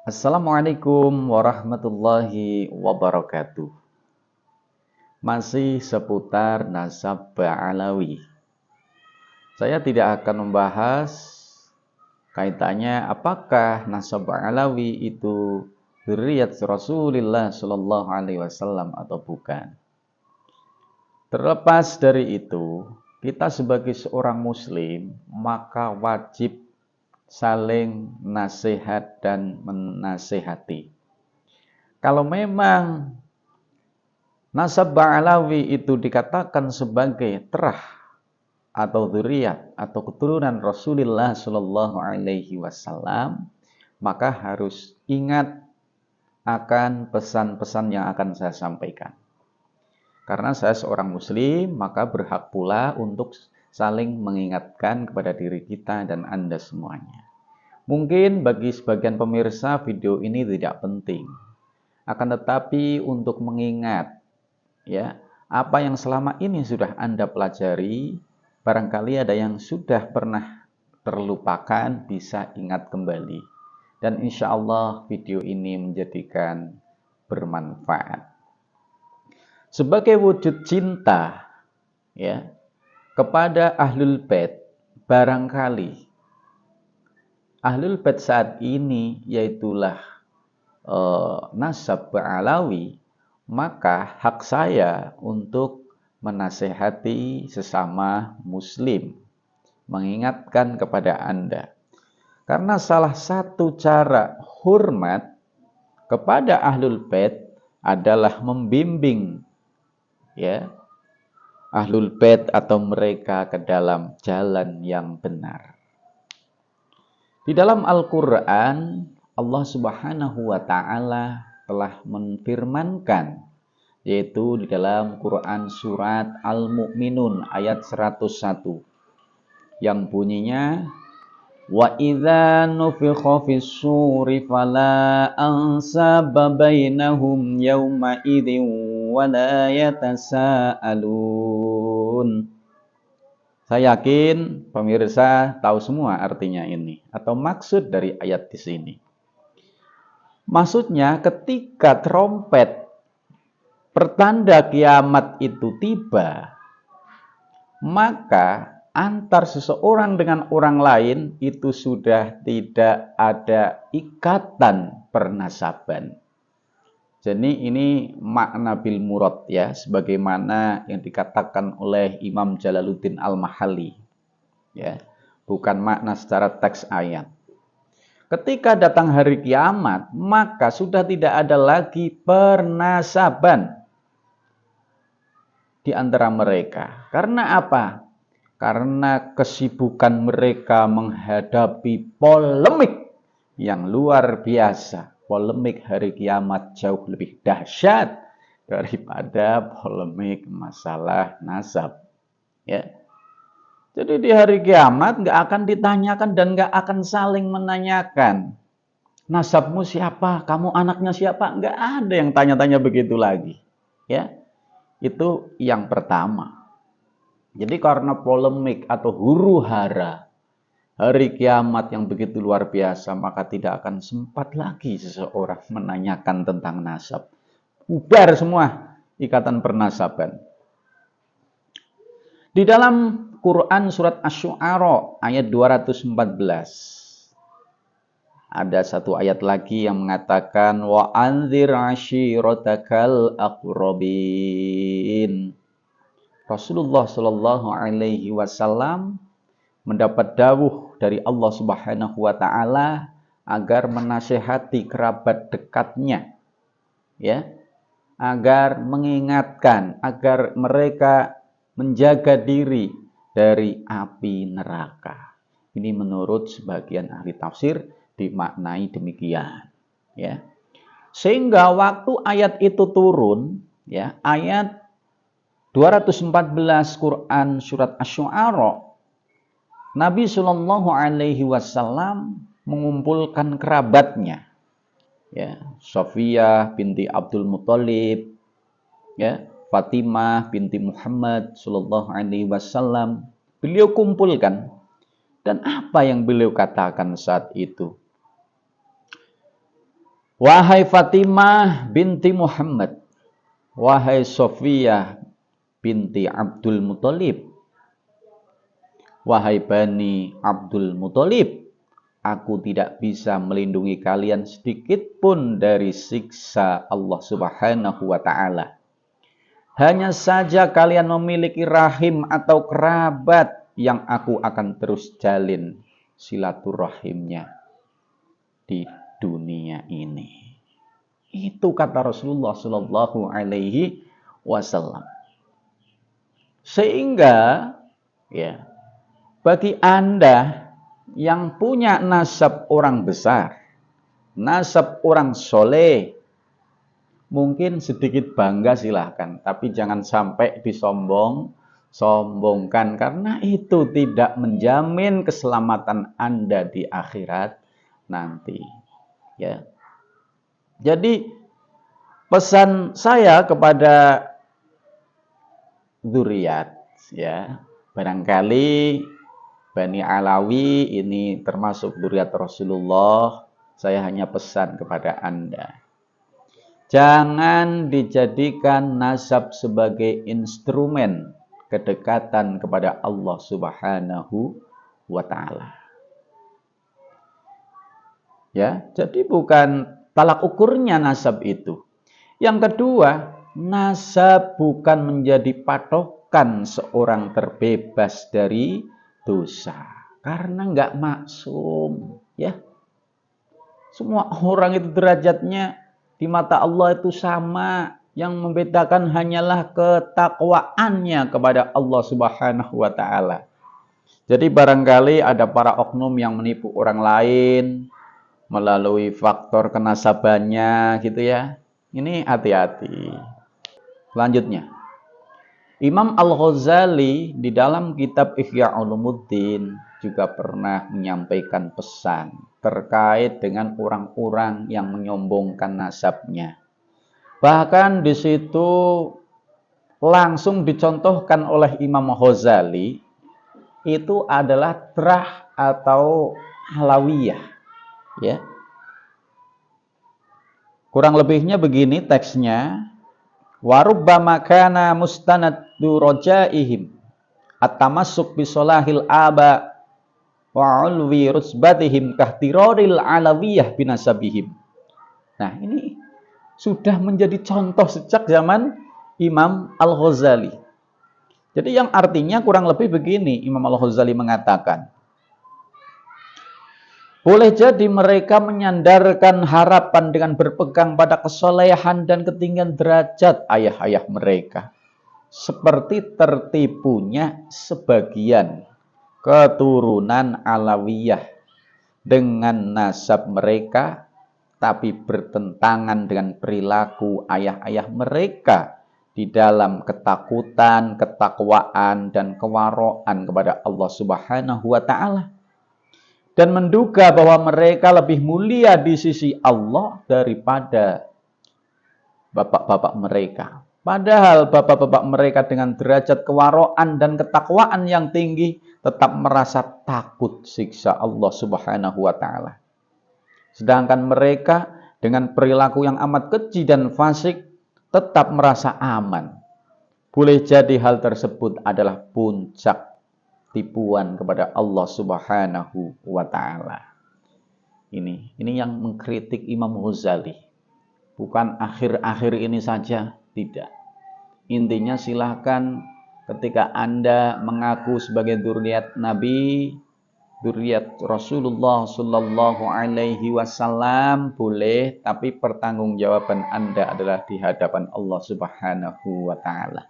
Assalamualaikum warahmatullahi wabarakatuh. Masih seputar nasab Ba'alawi. Saya tidak akan membahas kaitannya apakah nasab Ba'alawi itu dzurriyyat Rasulullah Shallallahu Alaihi Wasallam atau bukan. Terlepas dari itu, kita sebagai seorang Muslim maka wajib saling nasihat dan menasehati. Kalau memang nasab Ba'alawi itu dikatakan sebagai terah atau dzurriyyat atau keturunan Rasulullah Shallallahu Alaihi Wasallam, maka harus ingat akan pesan-pesan yang akan saya sampaikan. Karena saya seorang Muslim, maka berhak pula untuk saling mengingatkan kepada diri kita dan Anda semuanya. Mungkin bagi sebagian pemirsa video ini tidak penting, akan tetapi untuk mengingat ya, apa yang selama ini sudah Anda pelajari, barangkali ada yang sudah pernah terlupakan, bisa ingat kembali. Dan insya Allah video ini menjadikan bermanfaat. Sebagai wujud cinta ya, kepada Ahlul Bait, barangkali Ahlul Bait saat ini yaitulah nasab Ba'alawi, maka hak saya untuk menasehati sesama Muslim, mengingatkan kepada Anda. Karena salah satu cara hormat kepada Ahlul Bait adalah membimbing ya, Ahlul Bait atau mereka ke dalam jalan yang benar. Di dalam Al-Quran, Allah Subhanahu wa Ta'ala telah menfirmankan, yaitu di dalam Quran surat Al-Mu'minun ayat 101 yang bunyinya, wa idza nufikha fis-suri fala ansaba bainahum yawma idzin wa la yatasaalun. Saya yakin pemirsa tahu semua artinya ini atau maksud dari ayat di sini. Maksudnya ketika trompet pertanda kiamat itu tiba, maka antar seseorang dengan orang lain itu sudah tidak ada ikatan pernasaban. Jadi ini makna bil murad ya, sebagaimana yang dikatakan oleh Imam Jalaluddin Al-Mahalli. Ya, bukan makna secara teks ayat. Ketika datang hari kiamat, maka sudah tidak ada lagi pernasaban di antara mereka. Karena apa? Karena kesibukan mereka menghadapi polemik yang luar biasa. Polemik hari kiamat jauh lebih dahsyat daripada polemik masalah nasab. Ya. Jadi di hari kiamat nggak akan ditanyakan dan nggak akan saling menanyakan. Nasabmu siapa? Kamu anaknya siapa? Nggak ada yang tanya-tanya begitu lagi. Ya, itu yang pertama. Jadi karena polemik atau huru hara hari kiamat yang begitu luar biasa, maka tidak akan sempat lagi seseorang menanyakan tentang nasab. Bubar semua ikatan pernasaban. Di dalam Quran surat Asy-Syu'ara ayat 214 ada satu ayat lagi yang mengatakan wa anzir ashiratakal aqrabin. Rasulullah Shallallahu Alaihi Wasallam mendapat dawuh dari Allah Subhanahu Wa Taala agar menasehati kerabat dekatnya, ya, agar mengingatkan, agar mereka menjaga diri dari api neraka. Ini menurut sebagian ahli tafsir dimaknai demikian, ya. Sehingga waktu ayat itu turun, ya, ayat 214 Quran surat Asy-Syu'ara, Nabi Shallallahu Alaihi Wasallam mengumpulkan kerabatnya, ya, Sofiyah binti Abdul Muthalib, ya, Fatimah binti Muhammad Shallallahu Alaihi Wasallam. Beliau kumpulkan, dan apa yang beliau katakan saat itu? Wahai Fatimah binti Muhammad, wahai Sofiyah binti Abdul Muthalib, wahai Bani Abdul Muthalib, aku tidak bisa melindungi kalian sedikit pun dari siksa Allah Subhanahu wa Ta'ala. Hanya saja kalian memiliki rahim atau kerabat yang aku akan terus jalin silaturahimnya di dunia ini. Itu kata Rasulullah Shallallahu Alaihi Wasallam. Sehingga ya, bagi Anda yang punya nasab orang besar, nasab orang soleh, mungkin sedikit bangga silahkan, tapi jangan sampai sombongkan, karena itu tidak menjamin keselamatan Anda di akhirat nanti. Ya. Jadi pesan saya kepada dzurriyyat, ya, barangkali Bani Alawi ini termasuk dzurriyyat Rasulullah, saya hanya pesan kepada Anda, jangan dijadikan nasab sebagai instrumen kedekatan kepada Allah Subhanahu wa Ta'ala. Ya, jadi bukan talak ukurnya nasab itu. Yang kedua, nasab bukan menjadi patokan seorang terbebas dari dosa, karena nggak maksum, ya. Semua orang itu derajatnya di mata Allah itu sama. Yang membedakan hanyalah ketakwaannya kepada Allah Subhanahu wa Ta'ala. Jadi barangkali ada para oknum yang menipu orang lain melalui faktor kenasabannya gitu ya. Ini hati-hati. Selanjutnya, Imam Al-Ghazali di dalam kitab Ihya Ulumuddin juga pernah menyampaikan pesan terkait dengan orang-orang yang menyombongkan nasabnya. Bahkan di situ langsung dicontohkan oleh Imam Ghazali, itu adalah trah atau halawiyah. Ya. Kurang lebihnya begini teksnya. Wa rubbama kana mustanaddu rajaihim at-tamassuk bi sholahil aba wa ulwi rusbatihim kahtiroril alawiyah binasabihim. Nah, ini sudah menjadi contoh sejak zaman Imam Al-Ghazali. Jadi yang artinya kurang lebih begini, Imam Al-Ghazali mengatakan, boleh jadi mereka menyandarkan harapan dengan berpegang pada kesolehan dan ketinggian derajat ayah-ayah mereka. Seperti tertipunya sebagian keturunan Alawiyah dengan nasab mereka, tapi bertentangan dengan perilaku ayah-ayah mereka di dalam ketakutan, ketakwaan, dan kewaraan kepada Allah Subhanahu wa Ta'ala. Dan menduga bahwa mereka lebih mulia di sisi Allah daripada bapak-bapak mereka. Padahal bapak-bapak mereka dengan derajat kewaraan dan ketakwaan yang tinggi tetap merasa takut siksa Allah Subhanahu wa Ta'ala. Sedangkan mereka dengan perilaku yang amat keji dan fasik tetap merasa aman. Boleh jadi hal tersebut adalah puncak tipuan kepada Allah Subhanahu wa Ta'ala. Ini yang mengkritik Imam Ghazali. Bukan akhir-akhir ini saja, tidak. Intinya silahkan ketika Anda mengaku sebagai dzurriyyat Nabi, dzurriyyat Rasulullah Sallallahu Alaihi Wasallam, boleh, tapi pertanggungjawaban Anda adalah di hadapan Allah Subhanahu wa Ta'ala.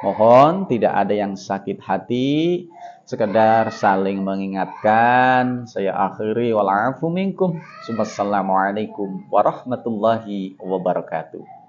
Mohon tidak ada yang sakit hati, sekedar saling mengingatkan. Saya akhiri, wal afu minkum. Wassalamualaikum warahmatullahi wabarakatuh.